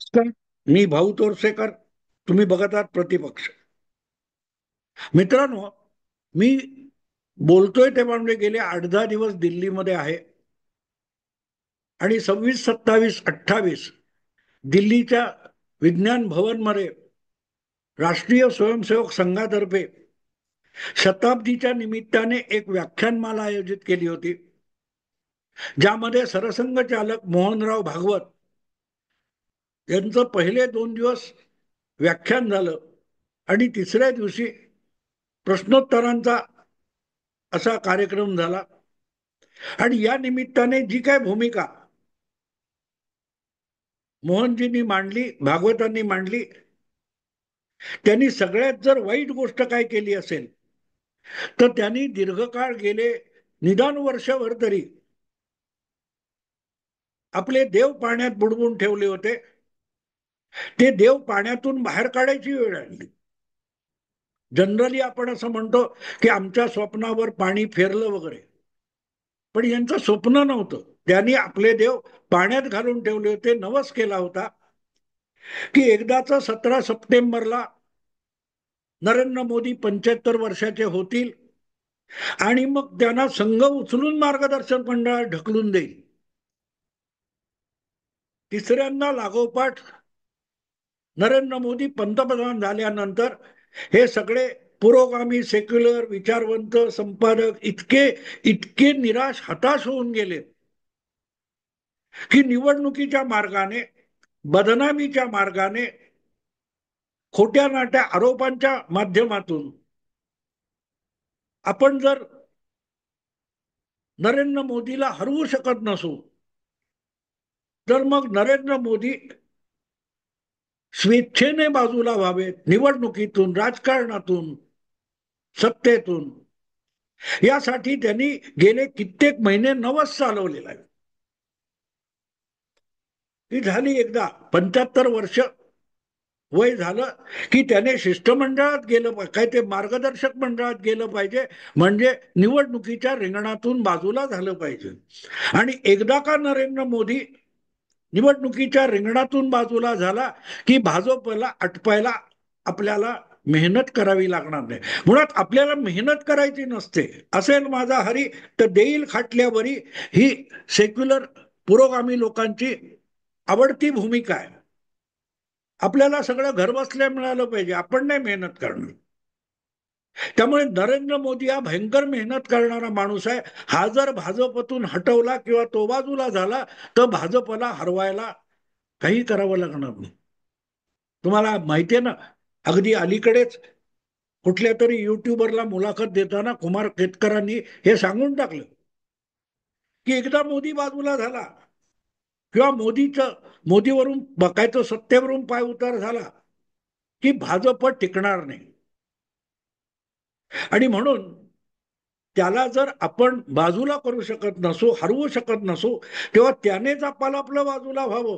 नमस्कार. मी भाऊ तोरसेकर. तुम्ही बघत आहात प्रतिपक्ष. मित्रांनो, मी बोलतोय ते म्हणजे गेले 8-10 दिवस दिल्लीमध्ये आहे आणि 26, 27, 28 दिल्लीच्या विज्ञान भवनमध्ये राष्ट्रीय स्वयंसेवक संघातर्फे शताब्दीच्या निमित्ताने एक व्याख्यानमाला आयोजित केली होती, ज्यामध्ये सरसंघचालक मोहनराव भागवत यांचं पहिले 2 दिवस व्याख्यान झालं आणि तिसऱ्या दिवशी प्रश्नोत्तरांचा असा कार्यक्रम झाला. आणि या निमित्ताने जी काय भूमिका मोहनजींनी मांडली, भागवतांनी मांडली, त्यांनी सगळ्यात जर वाईट गोष्ट काय केली असेल तर त्यांनी दीर्घकाळ गेले निदान वर्षभर तरी आपले देव पाण्यात बुडवून ठेवले होते. ते देव पाण्यातून बाहेर काढायची वेळ आणली. जनरली आपण असं म्हणतो की आमच्या स्वप्नावर पाणी फेरलं वगैरे, पण यांचं स्वप्न नव्हतं. त्यांनी आपले देव पाण्यात घालून ठेवले होते. नवस केला होता की एकदाच 17 सप्टेंबरला नरेंद्र मोदी 75 वर्षाचे होतील आणि मग त्यांना संघ उचलून मार्गदर्शक मंडळात ढकलून देईल. तिसऱ्यांदा लागोपाठ नरेंद्र मोदी पंतप्रधान झाल्यानंतर हे सगळे पुरोगामी सेक्युलर विचारवंत संपादक इतके इतके निराश हताश होऊन गेले की निवडणुकीच्या मार्गाने, बदनामीच्या मार्गाने, खोट्या नाट्या आरोपांच्या माध्यमातून आपण जर नरेंद्र मोदीला हरवू शकत नसू तर मग नरेंद्र मोदी स्वेच्छेने बाजूला व्हावेत निवडणुकीतून, राजकारणातून, सत्तेतून. यासाठी त्यांनी गेले कित्येक महिने नवस चालवलेला आहे. ती झाली एकदा 75 वर्ष वय झालं की त्याने शिष्टमंडळात गेलं पाहिजे, काय ते मार्गदर्शक मंडळात गेलं पाहिजे, म्हणजे निवडणुकीच्या रिंगणातून बाजूला झालं पाहिजे. आणि एकदा का नरेंद्र मोदी निवडणुकीच्या रिंगणातून बाजूला झाला की भाजपला आटपायला आपल्याला मेहनत करावी लागणार नाही. मुळात आपल्याला मेहनत करायची नसते. असेल माझा हरी तर देईल खाटल्यावरी, ही सेक्युलर पुरोगामी लोकांची आवडती भूमिका आहे. आपल्याला सगळं घरबसल्या मिळालं पाहिजे, आपण नाही मेहनत करणार. त्यामुळे नरेंद्र मोदी हा भयंकर मेहनत करणारा माणूस आहे. हा जर भाजपतून हटवला किंवा तो बाजूला झाला तर भाजपला हरवायला काही करावं लागणार नाही. तुम्हाला माहितीये ना, अगदी अलीकडेच कुठल्या तरी युट्यूबरला मुलाखत देताना कुमार केतकरांनी हे सांगून टाकलं की एकदा मोदी बाजूला झाला किंवा मोदीवरून बघायचं, सत्तेवरून पाय उतार झाला की भाजप टिकणार नाही. आणि म्हणून त्याला जर आपण बाजूला करू शकत नसू, हरवू शकत नसू, तेव्हा त्यानेच आपलं बाजूला व्हावं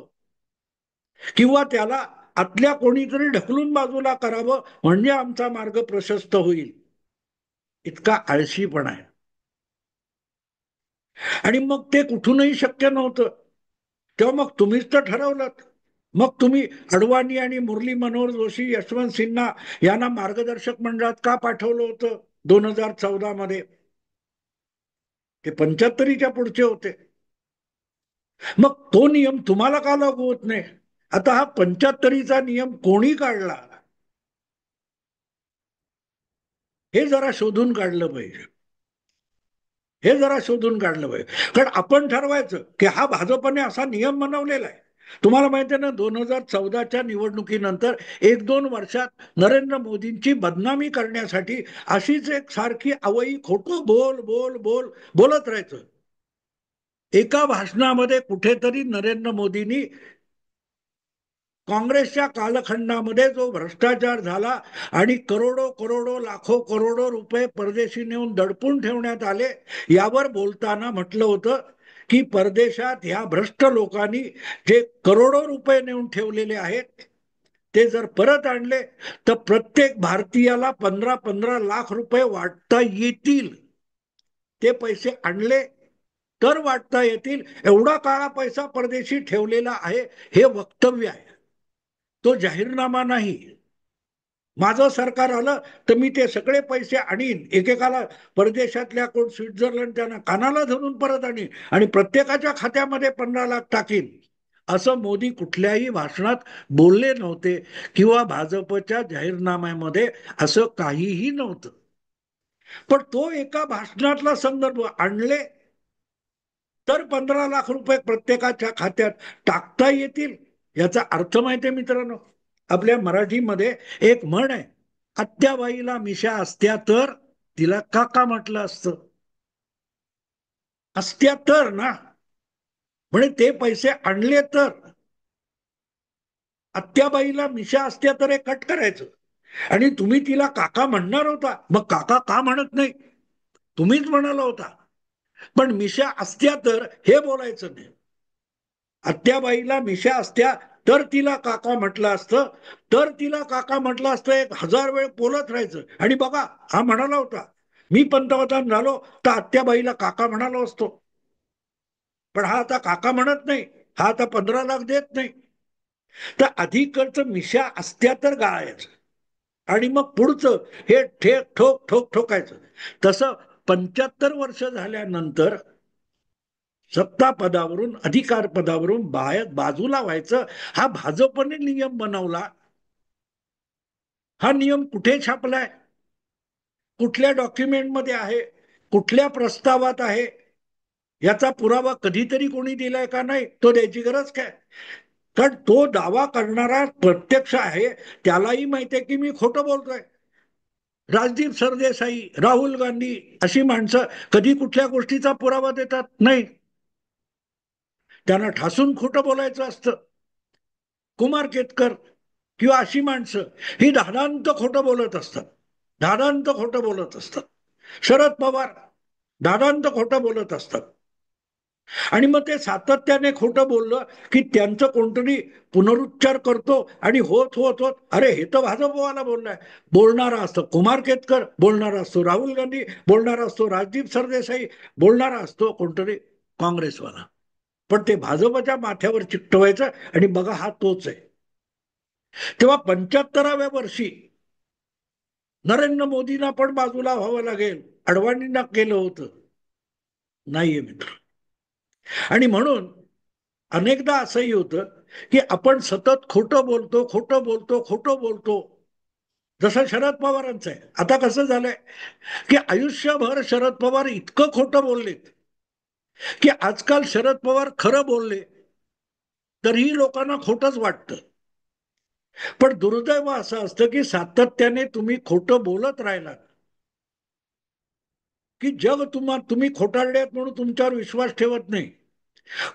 किंवा त्याला आतल्या कोणीतरी ढकलून बाजूला करावं, म्हणजे आमचा मार्ग प्रशस्त होईल. इतका आळशीपणा आहे. आणि मग ते कुठूनही शक्य नव्हतं. तेव्हा मग तुम्हीच तर ठरवलं. मग तुम्ही अडवाणी आणि मुरली मनोहर जोशी, यशवंत सिन्हा यांना मार्गदर्शक मंडळात का पाठवलं होतं 2014 मध्ये? ते 75च्या पुढचे होते. मग तो नियम तुम्हाला का लागू होत नाही? आता हा 75चा नियम कोणी काढला हे जरा शोधून काढलं पाहिजे. हे जरा शोधून काढलं पाहिजे. कारण आपण ठरवायचं की हा भाजपने असा नियम बनवलेला आहे. तुम्हाला माहिती आहे ना, 2014च्या निवडणुकीनंतर 1-2 वर्षात नरेंद्र मोदींची बदनामी करण्यासाठी अशीच एक सारखी अवई खोटं बोल बोल बोल बोलत राहायचं. एका भाषणामध्ये कुठेतरी नरेंद्र मोदींनी काँग्रेसच्या कालखंडामध्ये जो भ्रष्टाचार झाला आणि करोडो करोडो लाखो करोडो रुपये परदेशी नेऊन दडपून ठेवण्यात आले, यावर बोलताना म्हटलं होतं की परदेशात ह्या भ्रष्ट लोकांनी जे करोडो रुपये नेऊन ठेवलेले आहेत ते जर परत आणले तर प्रत्येक भारतीयाला 15-15 लाख रुपये वाटता येतील. ते पैसे आणले तर वाटता येतील, एवढा काळा पैसा परदेशी ठेवलेला आहे, हे वक्तव्य आहे. तो जाहीरनामा नाही. माझं सरकार आलं तर मी ते सगळे पैसे आणीन, एकेकाला परदेशातल्या कोण स्वित्झर्लंड त्यांना कानाला धरून परत आणीन आणि प्रत्येकाच्या खात्यामध्ये 15 लाख टाकीन, असं मोदी कुठल्याही भाषणात बोलले नव्हते किंवा भाजपच्या जाहीरनाम्यामध्ये असं काहीही नव्हतं. पण तो एका भाषणातला संदर्भ आणले तर 15 लाख रुपये प्रत्येकाच्या खात्यात टाकता येतील. याचा अर्थ माहितीये मित्रांनो, आपल्या मराठीमध्ये एक म्हण आहे, आत्याबाईला मिशा असत्या तर तिला काका म्हटलं असतं. असत्या तर ना, म्हणे ते पैसे आणले तर. आत्याबाईला मिशा असत्या तर हे कट करायचं आणि तुम्ही तिला काका म्हणणार होता, मग काका का म्हणत नाही, तुम्हीच म्हणाला होता. पण मिशा असत्या तर हे बोलायचं नाही. आत्याबाईला मिशा असत्या तर तिला काका म्हटलं असतं, तर तिला काका म्हटलं असतं 1000 वेळ बोलत राहायचं. आणि बघा, हा म्हणाला होता मी पंतप्रधान झालो तर आत्याबाईला काका म्हणालो असतो. पण हा आता काका म्हणत नाही, हा आता 15 लाख देत नाही. तर अधिकच मिशा असत्या तर गाळायचं आणि मग पुढचं हे ठोक ठोक ठोकायचं. तसं 75 वर्ष झाल्यानंतर सत्ता पदावरून, अधिकार पदावरून बाजूला व्हायचं, हा भाजपने नियम बनवला. हा नियम कुठे छापलाय, कुठल्या डॉक्युमेंटमध्ये आहे, कुठल्या प्रस्तावात आहे, याचा पुरावा कधीतरी कोणी दिलाय का? नाही. तो द्यायची गरज काय? कारण तो दावा करणारा प्रत्यक्ष आहे, त्यालाही माहिती आहे की मी खोटं बोलतोय. राजदीप सरदेसाई, राहुल गांधी अशी माणसं कधी कुठल्या गोष्टीचा पुरावा देतात? नाही. त्यांना ठासून खोटं बोलायचं असतं. कुमार केतकर किंवा अशी माणसं ही धादांत खोटं बोलत असतात, धादांत खोटं बोलत असतात. शरद पवार धादांत खोटं बोलत असतात. आणि मग ते सातत्याने खोटं बोललं की त्यांचं कोणतरी पुनरुच्चार करतो आणि होत होत होत अरे हे तर भाजपवाला बोललाय. बोलणारा असतो कुमार केतकर, बोलणारा असतो राहुल गांधी, बोलणारा असतो राजदीप सरदेसाई, बोलणारा असतो कोणतरी काँग्रेसवाला. पण ते भाजपच्या माथ्यावर चिकटवायचं आणि बघा हा तोच आहे. तेव्हा 75व्या वर्षी नरेंद्र मोदींना पण बाजूला व्हावं लागेल, अडवाणींना केलं होतं. नाहीये मित्र. आणि म्हणून अनेकदा असंही होतं की आपण सतत खोटं बोलतो, खोटं बोलतो, खोटं बोलतो. जसं शरद पवारांचं आहे. आता कसं झालंय की आयुष्यभर शरद पवार इतकं खोटं बोललेत की आजकाल शरद पवार खरं बोलले तरीही लोकांना खोटंच वाटतं. पण दुर्दैव असं असतं की सातत्याने तुम्ही खोटं बोलत राहिला की जग तुम्ही खोटारडे आहेत म्हणून तुमच्यावर विश्वास ठेवत नाही.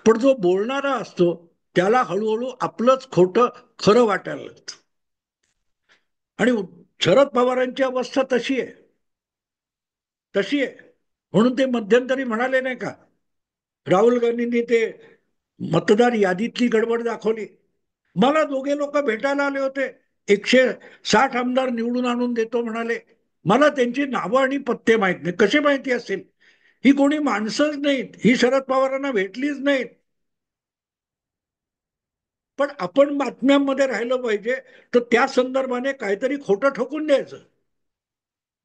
पण जो बोलणारा असतो त्याला हळूहळू आपलंच खोटं खरं वाटायला लागतं. आणि शरद पवारांची अवस्था तशी आहे, तशी आहे. म्हणून ते मध्यंतरी म्हणाले नाही का, राहुल गांधींनी ते मतदार यादीतली गडबड दाखवली. मला दोघे लोक भेटायला आले होते, 160 आमदार निवडून आणून देतो म्हणाले. मला त्यांची नावं आणि पत्ते माहित नाही. कसे माहिती असेल? ही कोणी माणसंच नाहीत, ही शरद पवारांना भेटलीच नाहीत. पण आपण बातम्यांमध्ये राहिलं पाहिजे तर त्या संदर्भाने काहीतरी खोटं ठोकून द्यायचं.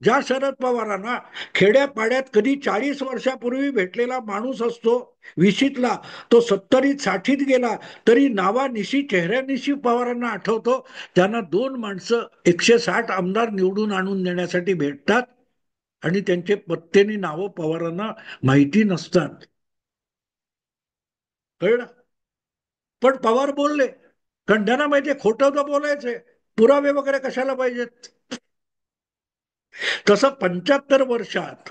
ज्या शरद पवारांना खेड्यापाड्यात कधी 40 वर्षापूर्वी भेटलेला माणूस असतो विशीतला, तो 70 60 गेला तरी नावानिशी चेहऱ्यानिशी पवारांना आठवतो. त्यांना दोन माणसं 160 आमदार निवडून आणून देण्यासाठी भेटतात आणि त्यांचे पत्तेनी नावं पवारांना माहिती नसतात. कळलं? पण पवार बोलले कारण त्यांना माहितीये खोटं तर बोलायचंय, पुरावे वगैरे कशाला पाहिजेत. तसं 75 वर्षात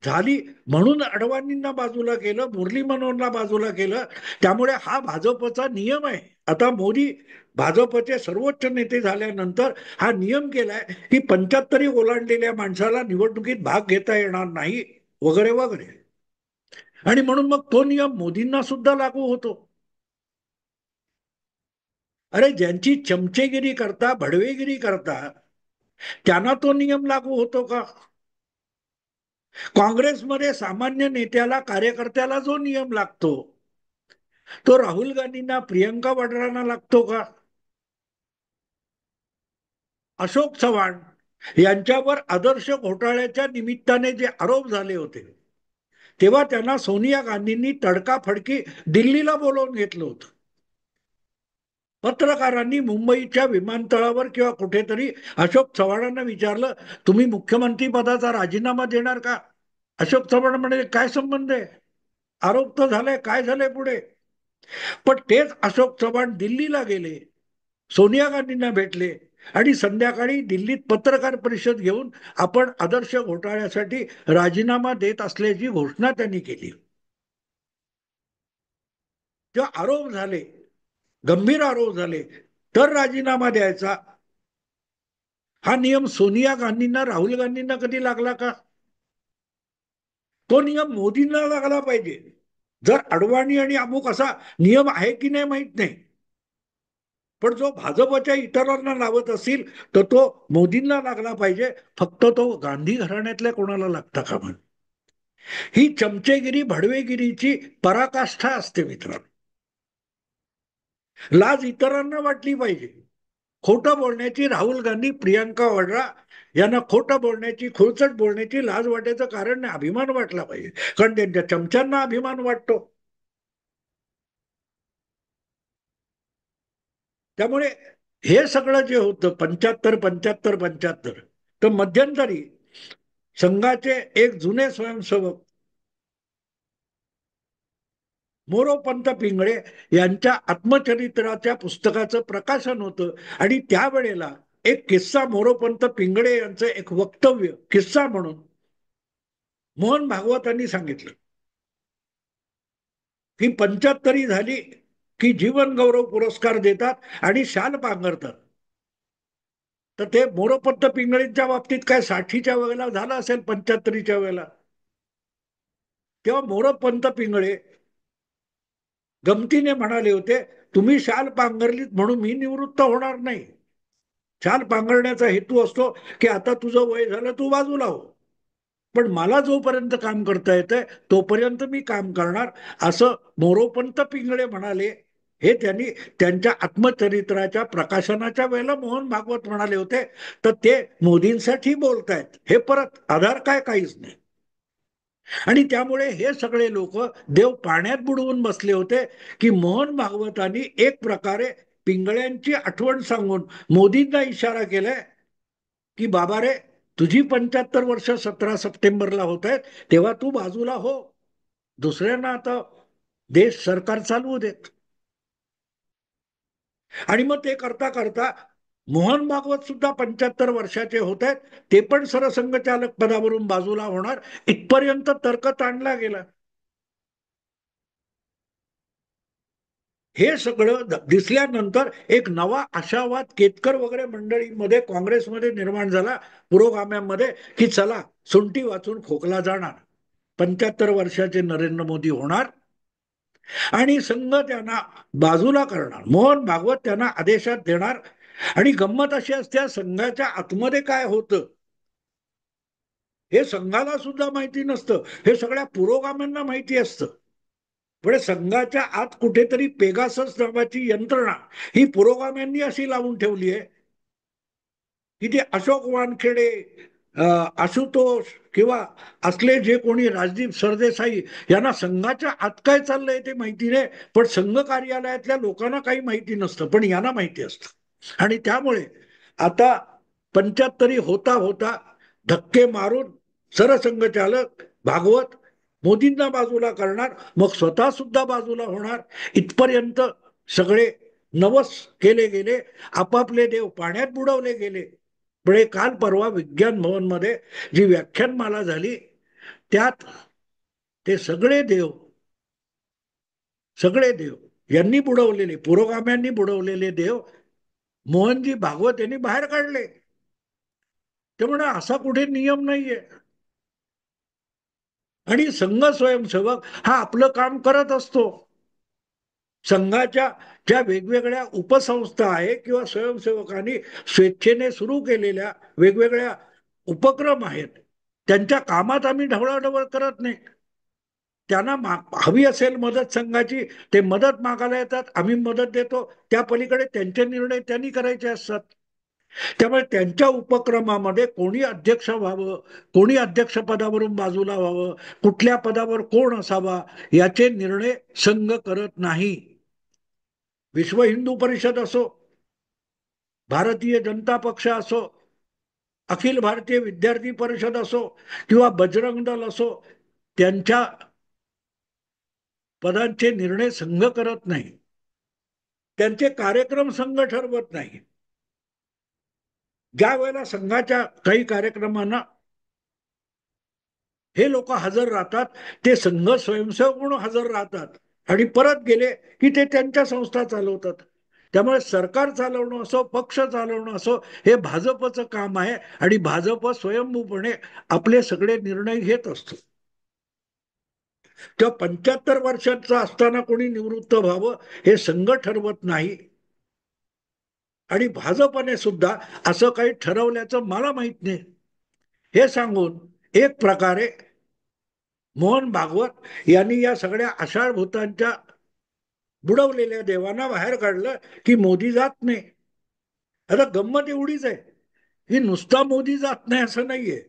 झाली म्हणून अडवाणींना बाजूला केलं, मुरली मनोहरला बाजूला केलं. त्यामुळे हा भाजपचा नियम आहे. आता मोदी भाजपचे सर्वोच्च नेते झाल्यानंतर हा नियम केलाय की 75 ओलांडलेल्या माणसाला निवडणुकीत भाग घेता येणार नाही वगैरे वगैरे. आणि म्हणून मग तो नियम मोदींना सुद्धा लागू होतो. अरे ज्यांची चमचेगिरी करता, भडवेगिरी करता, त्यांना तो नियम लागू होतो का? काँग्रेसमध्ये सामान्य नेत्याला, कार्यकर्त्याला जो नियम लागतो तो राहुल गांधींना, प्रियंका वाड्रांना लागतो का? अशोक चव्हाण यांच्यावर आदर्श घोटाळ्याच्या निमित्ताने जे आरोप झाले होते, तेव्हा त्यांना सोनिया गांधींनी तडकाफडकी दिल्लीला बोलवून घेतलं होतं. पत्रकारांनी मुंबईच्या विमानतळावर किंवा कुठेतरी अशोक चव्हाणांना विचारलं, तुम्ही मुख्यमंत्री पदाचा राजीनामा देणार का? अशोक चव्हाण म्हणाले, काय संबंध आहे, आरोप तर झालाय, काय झालंय पुढे. पण तेच अशोक चव्हाण दिल्लीला गेले, सोनिया गांधींना भेटले आणि संध्याकाळी दिल्लीत पत्रकार परिषद घेऊन आपण आदर्श घोटाळ्यासाठी राजीनामा देत असल्याची घोषणा त्यांनी केली. जेव्हा आरोप झाले, गंभीर आरोप झाले, तर राजीनामा द्यायचा, हा नियम सोनिया गांधींना, राहुल गांधींना कधी लागला का? तो नियम मोदींना लागला पाहिजे. जर अडवाणी आणि अमुक असा नियम आहे की नाही माहित नाही, पण जो भाजपच्या इतरांना लावत असेल तर तो मोदींना लागला पाहिजे. फक्त तो गांधी घराण्यातल्या कोणाला लागता का म्हण. ही चमचेगिरी, भडवेगिरीची पराकाष्ठा असते मित्रांनो. लाज इतरांना वाटली पाहिजे. खोटं बोलण्याची, राहुल गांधी, प्रियांका वाड्रा यांना खोटं बोलण्याची, खोचट बोलण्याची लाज वाटायचं कारण नाही, अभिमान वाटला पाहिजे. कारण त्यांच्या चमच्यांना अभिमान वाटतो. त्यामुळे हे सगळं जे होतं 75 75 75, तर मध्यंतरी संघाचे एक जुने स्वयंसेवक मोरोपंत पिंगळे यांच्या आत्मचरित्राच्या पुस्तकाचं प्रकाशन होतं आणि त्यावेळेला एक किस्सा, मोरोपंत पिंगळे यांचं एक वक्तव्य किस्सा म्हणून मोहन भागवतांनी सांगितलं की 75 झाली की जीवन गौरव पुरस्कार देतात आणि शाल पांघरतात. तर ते मोरोपंत पिंगळींच्या बाबतीत काय 60च्या वेळेला झालं असेल, 75च्या वेळेला. तेव्हा मोरोपंत पिंगळे गमतीने म्हणाले होते, तुम्ही शाल पांघरलीत म्हणून मी निवृत्त होणार नाही. शाल पांघरण्याचा हेतू असतो की आता तुझं वय झालं, तू बाजूला हो, पण मला जोपर्यंत काम करता येतंय तोपर्यंत मी काम करणार, असं मोरोपंत पिंगळे म्हणाले. हे त्यांनी त्यांच्या आत्मचरित्राच्या प्रकाशनाच्या वेळेला मोहन भागवत म्हणाले होते. तर ते मोदींसाठी बोलतायत, हे परत आधार काय, काहीच नाही. आणि त्यामुळे हे सगळे लोक देव पाण्यात बुडवून बसले होते की मोहन भागवतांनी एक प्रकारे पिंगळ्यांची आठवण सांगून मोदींना इशारा केलाय की बाबा रे, तुझी 75 वर्ष 17 सप्टेंबरला होत आहेत, तेव्हा तू बाजूला हो, दुसऱ्यांना आता देश सरकार चालवू देत. आणि मग ते करता करता मोहन भागवत सुद्धा 75 वर्षाचे होत आहेत, ते पण सरसंघचालक पदावरून बाजूला होणार, इथपर्यंत तर्क ताणला गेला. हे सगळं दिसल्यानंतर एक नवा आशावाद केतकर वगैरे मंडळीमध्ये, काँग्रेसमध्ये निर्माण झाला, पुरोगाम्यांमध्ये, की चला सुंटी वाचून खोकला जाणार, 75 वर्षाचे नरेंद्र मोदी होणार आणि संघ त्यांना बाजूला करणार, मोहन भागवत त्यांना आदेशात देणार. आणि गंमत अशी असते, संघाच्या आतमध्ये काय होतं हे संघाला सुद्धा माहिती नसतं, हे सगळ्या पुरोगाम्यांना माहिती असतं. पुढे संघाच्या आत कुठेतरी पेगासस नावाची यंत्रणा ही पुरोगाम्यांनी अशी लावून ठेवली आहे की ते अशोक वानखेडे, आशुतोष किंवा असले जे कोणी, राजदीप सरदेसाई, यांना संघाच्या आत काय चाललंय ते माहिती नाही, पण संघ कार्यालयातल्या लोकांना काही माहिती नसतं, पण यांना माहिती असतं. आणि त्यामुळे आता 75 होता होता धक्के मारून सरसंघचालक भागवत मोदींना बाजूला करणार, मग स्वतः सुद्धा बाजूला होणार, इथपर्यंत सगळे नवस केले गेले, आपापले देव पाण्यात बुडवले गेले. पुढे काल परवा विज्ञान भवन मध्ये जी व्याख्यानमाला झाली, त्यात ते सगळे देव यांनी बुडवलेले, पुरोगाम्यांनी बुडवलेले देव मोहनजी भागवत यांनी बाहेर काढले. ते म्हणा असा कुठे नियम नाहीये. आणि संघ स्वयंसेवक हा आपलं काम करत असतो. संघाच्या ज्या वेगवेगळ्या उपसंस्था आहे किंवा स्वयंसेवकांनी स्वेच्छेने सुरू केलेल्या वेगवेगळ्या उपक्रम आहेत, त्यांच्या कामात आम्ही ढवळाढवळ करत नाही. त्यांना हवी असेल मदत संघाची, ते मदत मागायला येतात, आम्ही मदत देतो, त्या पलीकडे त्यांचे निर्णय त्यांनी करायचे असतात. त्यामुळे त्यांच्या उपक्रमामध्ये कोणी अध्यक्ष व्हावं, कोणी अध्यक्षपदावरून बाजूला व्हावं, कुठल्या पदावर कोण असावा याचे निर्णय संघ करत नाही. विश्व हिंदू परिषद असो, भारतीय जनता पक्ष असो, अखिल भारतीय विद्यार्थी परिषद असो किंवा बजरंग दल असो, त्यांच्या पदांचे निर्णय संघ करत नाही. त्यांचे कार्यक्रम संघ ठरवत नाही. ज्या वेळेला संघाच्या काही कार्यक्रमांना हे लोक हजर राहतात, ते संघ स्वयंसेवक म्हणून हजर राहतात आणि परत गेले की ते त्यांच्या संस्था चालवतात. त्यामुळे सरकार चालवणं असो, पक्ष चालवणं असो, हे भाजपचं काम आहे आणि भाजप स्वयंभूपणे आपले सगळे निर्णय घेत असतो. तेव्हा 75 वर्षांचा असताना कोणी निवृत्त व्हावं हे संघ ठरवत नाही आणि भाजपने सुद्धा असं काही ठरवल्याचं मला माहित नाही. हे सांगून एक प्रकारे मोहन भागवत यांनी या सगळ्या आषाढ भूतांच्या बुडवलेल्या देवांना बाहेर काढलं की मोदी जात नाही. आता गंमत एवढीच आहे की नुसता मोदी जात नाही असं नाहीये.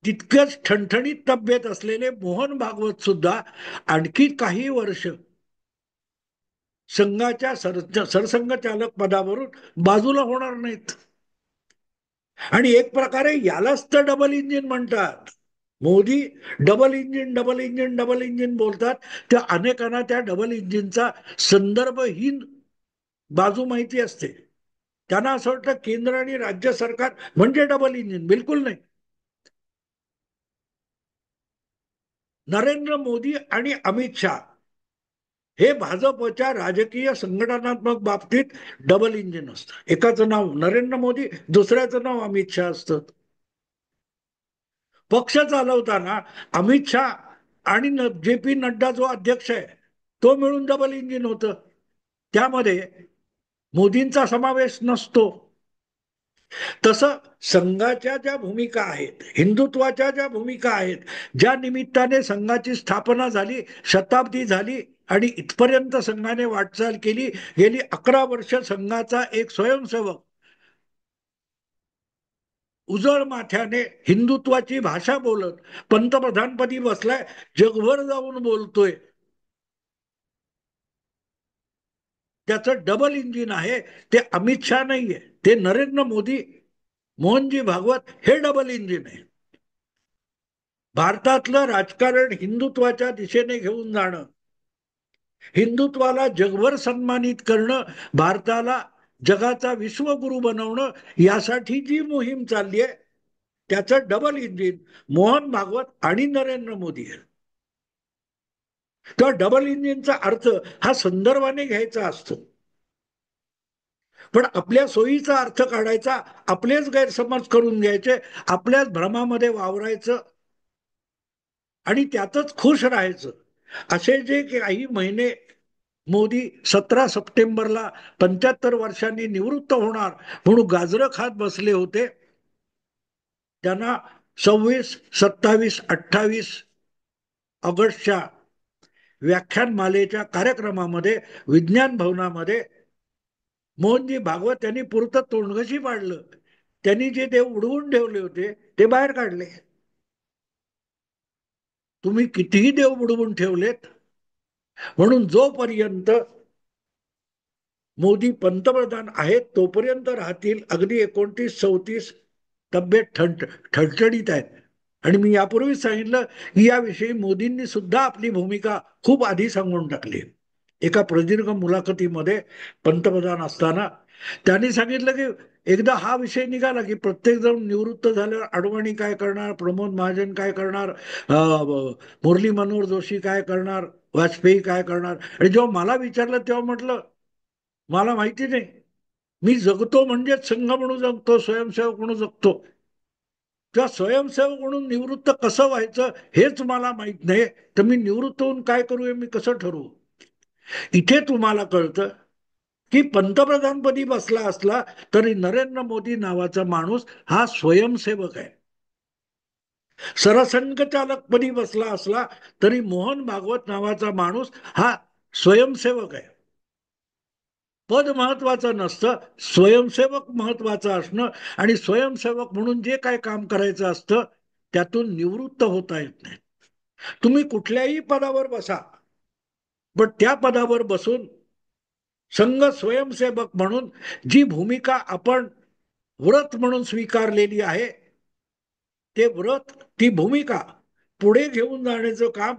तितकंच ठणठणीत तब्येत असलेले मोहन भागवत सुद्धा आणखी काही वर्ष संघाच्या सरसंघचालक पदावरून बाजूला होणार नाहीत. आणि एक प्रकारे यालाच तर डबल इंजिन म्हणतात. Modi double engine double engine double engine बोलतात, त्या अनेकांना त्या डबल इंजिनचा संदर्भहीन बाजू माहिती असते. त्यांना असं वाटतं केंद्र आणि राज्य सरकार म्हणजे डबल इंजिन. बिलकुल नाही. नरेंद्र मोदी आणि अमित शहा हे भाजपच्या राजकीय संघटनात्मक बाबतीत डबल इंजिन असतं. एकाचं नाव नरेंद्र मोदी, दुसऱ्याचं नाव अमित शहा असतं. पक्ष चालवताना अमित शहा आणि जे पी नड्डा जो अध्यक्ष आहे तो मिळून डबल इंजिन होतं. त्यामध्ये मोदींचा समावेश नसतो. तसं संघाच्या ज्या भूमिका आहेत, हिंदुत्वाच्या ज्या भूमिका आहेत, ज्या निमित्ताने संघाची स्थापना झाली, शताब्दी झाली आणि इथपर्यंत संघाने वाटचाल केली, गेली 11 वर्ष संघाचा एक स्वयंसेवक उजळ माथ्याने हिंदुत्वाची भाषा बोलत पंतप्रधानपदी बसलाय, जगभर जाऊन बोलतोय. त्याचं डबल इंजिन आहे. ते अमित शहा नाहीये, ते नरेंद्र मोदी, मोहनजी भागवत हे डबल इंजिन आहे. भारतातलं राजकारण हिंदुत्वाच्या दिशेने घेऊन जाणं, हिंदुत्वाला जगभर सन्मानित करणं, भारताला जगाचा विश्वगुरु बनवणं, यासाठी जी मोहीम चालली आहे त्याचं डबल इंजिन मोहन भागवत आणि नरेंद्र मोदी आहे. तर डबल इंजिनचा अर्थ हा संदर्भाने घ्यायचा असतो. पण आपल्या सोयीचा अर्थ काढायचा, आपलेच गैरसमज करून घ्यायचे, आपल्याच भ्रमामध्ये वावरायचं आणि त्यातच खुश राहायचं. असे जे काही महिने मोदी 17 सप्टेंबरला 75 वर्षांनी निवृत्त होणार म्हणून गाजरं खात बसले होते, त्यांना 26, 27, 28 ऑगस्टच्या व्याख्यानमालेच्या कार्यक्रमामध्ये विज्ञान भवनामध्ये मोहनजी भागवत यांनी पुरतं तोंडघशी पाडलं. त्यांनी जे देव उडवून ठेवले होते ते बाहेर काढले. तुम्ही कितीही देव बुडवून ठेवलेत, म्हणून जोपर्यंत मोदी पंतप्रधान आहेत तोपर्यंत राहतील. अगदी 29-34 तब्येत ठणठणीत आहेत. आणि मी यापूर्वीच सांगितलं की याविषयी मोदींनी सुद्धा आपली भूमिका खूप आधी सांगून टाकली. एका प्रदीर्घ मुलाखतीमध्ये पंतप्रधान असताना त्यांनी सांगितलं की एकदा हा विषय निघाला की प्रत्येक जण निवृत्त झाल्यावर अडवाणी काय करणार, प्रमोद महाजन काय करणार, मुरली मनोहर जोशी काय करणार, वाजपेयी काय करणार. आणि जेव्हा मला विचारलं तेव्हा म्हटलं मला माहिती नाही. मी जगतो म्हणजेच संघ म्हणून जगतो, स्वयंसेवक म्हणून जगतो. किंवा स्वयंसेवक म्हणून निवृत्त कसं व्हायचं हेच मला माहित नाही, तर मी निवृत्त होऊन काय करू हे मी कसं ठरवू. इथे तुम्हाला कळतं की पंतप्रधानपदी बसला असला तरी नरेंद्र मोदी नावाचा माणूस हा स्वयंसेवक आहे. सरसंघचालकपदी बसला असला तरी मोहन भागवत नावाचा माणूस हा स्वयंसेवक आहे. पद महत्वाचं नसतं, स्वयंसेवक महत्वाचं असणं. आणि स्वयंसेवक म्हणून जे काय काम करायचं असतं त्यातून निवृत्त होता येत नाही. तुम्ही कुठल्याही पदावर बसा, पण त्या पदावर बसून संघ स्वयंसेवक म्हणून जी भूमिका आपण व्रत म्हणून स्वीकारलेली आहे, ते व्रत, ती भूमिका पुढे घेऊन जाण्याचं काम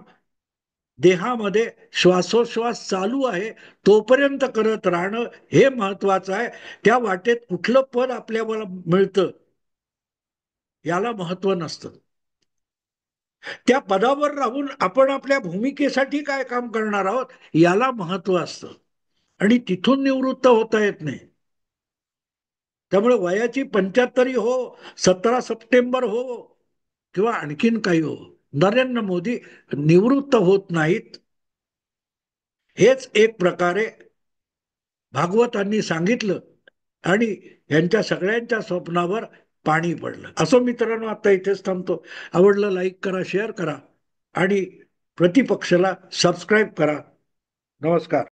देहामध्ये श्वासोश्वास चालू आहे तोपर्यंत करत राहणं हे महत्वाचं आहे. त्या वाटेत कुठलं पद आपल्याला मिळतं याला महत्व नसतं. त्या पदावर राहून आपण आपल्या भूमिकेसाठी काय काम करणार आहोत याला महत्व असतं. आणि तिथून निवृत्त होता येत नाही. त्यामुळे वयाची 75 हो, 17 सप्टेंबर हो, किंवा आणखीन काही हो, नरेंद्र मोदी निवृत्त होत नाहीत. हेच एक प्रकारे भागवतांनी सांगितलं आणि यांच्या सगळ्यांच्या स्वप्नावर पाणी पडलं. असं मित्रांनो, आता इथेच थांबतो. आवडलं लाईक करा, शेअर करा आणि प्रतिपक्षाला सबस्क्राईब करा. नमस्कार.